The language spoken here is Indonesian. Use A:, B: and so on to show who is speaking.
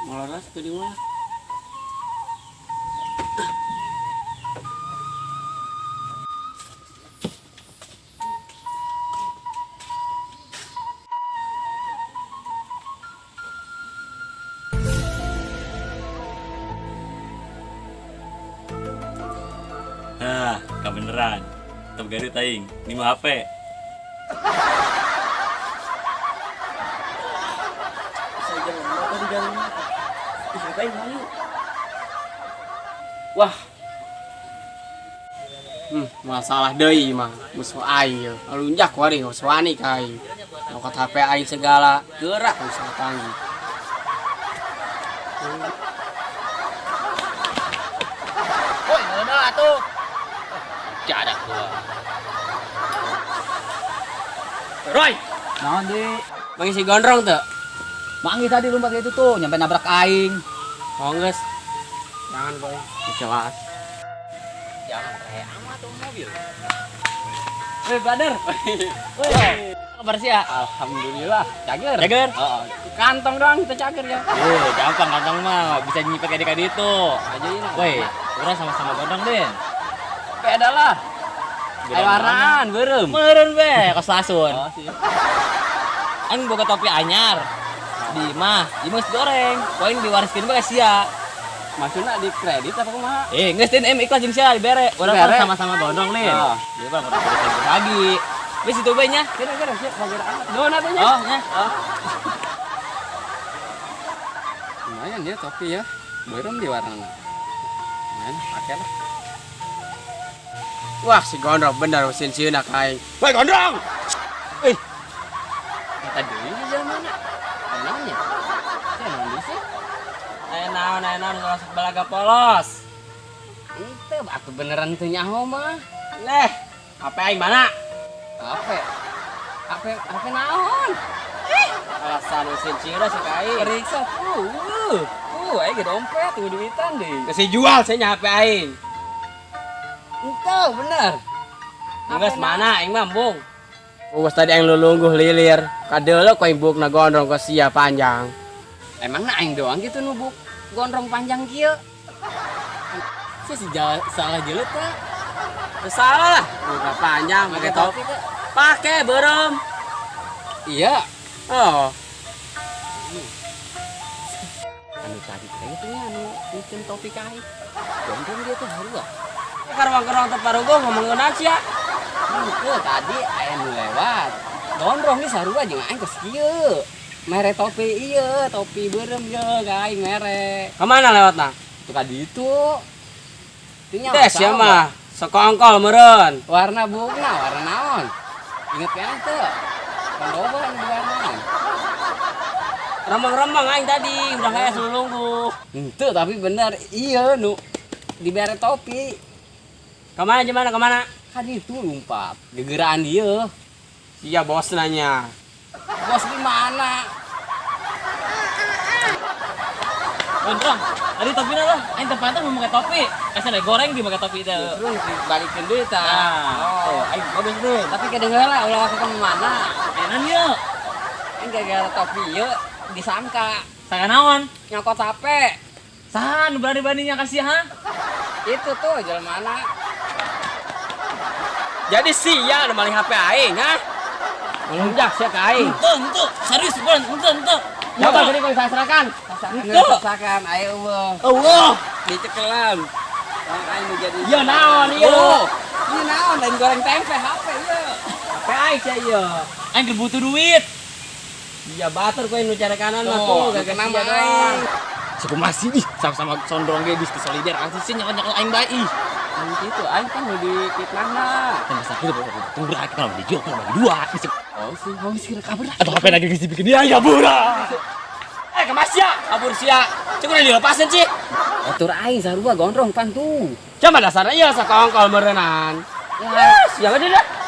A: Malaras tadi mah.
B: Nah, kebeneran. Tetap Garut aing. Ini mah HP.
A: Saya jalan apa di jalan? Ih, ngapain malu?
C: Wah. Masalah deui mah musuh aing ya. Alunjak wari wani ka aing. Ngangkat HP aing segala gerak musuh tangi.
D: Woi, ngeuna atuh. Cadak gua.
C: Roy,
D: Naon di?
C: mangisi gondrong teu?
D: Manggih tadi lompat itu tuh nyampe nabrak aing.
C: Oh geus. Jangan boy, jelas.
D: Jangan kayak amat tuh mobil.
C: Weh, brother.
D: Woi, kabar sih ya?
C: Alhamdulillah.
D: Cager.
C: Cager?
D: Heeh.
C: Kantong doang kita cager ya.
D: Gampang kantong mah bisa nyipek kayak itu.
C: Ajain.
D: Woi, urang sama-sama gondong, Den.
C: Beda lah. Ayo warnaan, beureum.
D: Meureun be, kos lasun.
C: Oh, sih.
D: Aing boga topi anyar. Di mah goreng. Poin diwariskeun bae sia.
C: Maksudnya di kredit apa kumaha?
D: Geus Den ikhlas jeung sia dibere. Urang
C: Dibere?
D: kan sama-sama gondong, Lin.
C: Oh.
D: Ieu mah urang kudu lagi. Wis itu bae nya.
C: Kira-kira sih bagera amat. Nuhun atuh nya.
D: Oh, nya.
C: Lumayan ya topi ya. Beureum di warnana. Lumayan, pakai lah. Wah, si gondrong bener mesin sieuna ka aing. Woi, gondrong.
D: Kata deui di jalan mana? Naonnya? Naon di sih?
C: Naon ngelasuk balaga polos.
D: Itu aku beneran teu nyaho mah.
C: Leh, HP aing mana?
D: Apa naon?
C: Alasan mesin sieuna si ka aing.
D: Periksa aing ge dompet tuh duitan deui.
C: Geus jual saya nya HP aing.
D: Itu bener.
C: Geus mana aing mah embung. Uwas tadi aing lulungguh lilir. Kadeuleu ku aing bukna gondrong ka sia panjang.
D: Emangna aing doang gitu nubuk gondrong panjang kieu. Si salah jelet teh.
C: Salah lah, buka panjang pakai topi.
D: teh.
C: Pakai beureum.
D: Iya.
C: Oh,
D: Anu tadi teh itu nya anu bikin topi ka aing. Gondrong dia teh harua.
C: karwang-karwang teu paruguh ngomongkeun sia.
D: Itu tadi aya nu lewat. Gondrong geus sarua jeung aing geus kieu. Mere topi ieu, topi beureum ye ka aing mere.
C: Ka mana lewatna?
D: Itu ka ditu. Teu nya
C: Teh sia mah sekongkol meureun.
D: warna bukna, warna naon? Inget kan teu? Pandoban di warna.
C: Remeng-remeng aing tadi udah kayak selulungguh.
D: Henteu tapi bener ieu nu dibere topi.
C: Ka mana jeung mana ka mana?
D: Ka ditu lumpat. Gegeraan dieu.
C: Sia bos nanya.
D: Bos di mana?
B: Gondrong, tadi topi lah. Aing tempatnya mau pakai topi. Kasih goreng di pakai topi itu.
D: Terus dibalikeun deui tah.
B: Nah, aing bagus deh.
D: Tapi kedengeran ulah ke mana?
B: Enan yuk.
D: Ini gara-gara topi ieu disangka
B: Saka naon?
D: nyokot HP.
B: Sahan berani-beraninya kasih ha?
D: Itu tuh jalan mana?
C: Jadi sia nu maling HP aing, ha? Melunjak sia ka aing.
B: Ente. Serius, Bang. Ente.
C: Coba gini kau sasrakan.
D: Sakan ayo eueuh.
C: Allah, dicekelan.
D: Aing nu jadi.
C: Ieu naon ieu?
D: Ieu naon lain goreng tempe HP ieu.
C: HP aing sia ieu.
B: Aing butuh duit.
C: Iya batur kowe nu cara kanan mah
D: Tuh,
C: tuh gak
D: kenapa
C: sia doang.
D: aing?
B: Siapa masih ih sama-sama sondrong ge di solider. Asli sih nyokot-nyokot aing bae ih.
D: Anu kitu aing kan nu dipitnahna.
B: Kan masa kita tunggu kita kalau dijual kalau bagi dua.
D: Oh sih, kira kabar.
B: Atau apa lagi ngisi bikin dia ya bura.
C: Kemas sia, kabur sia. Cukup dilepasin sih.
D: Atur aing sarua gondrong pan tuh.
C: Coba dasarnya ieu sakongkol meureunnan.
D: Ya,
C: Sia gede dah.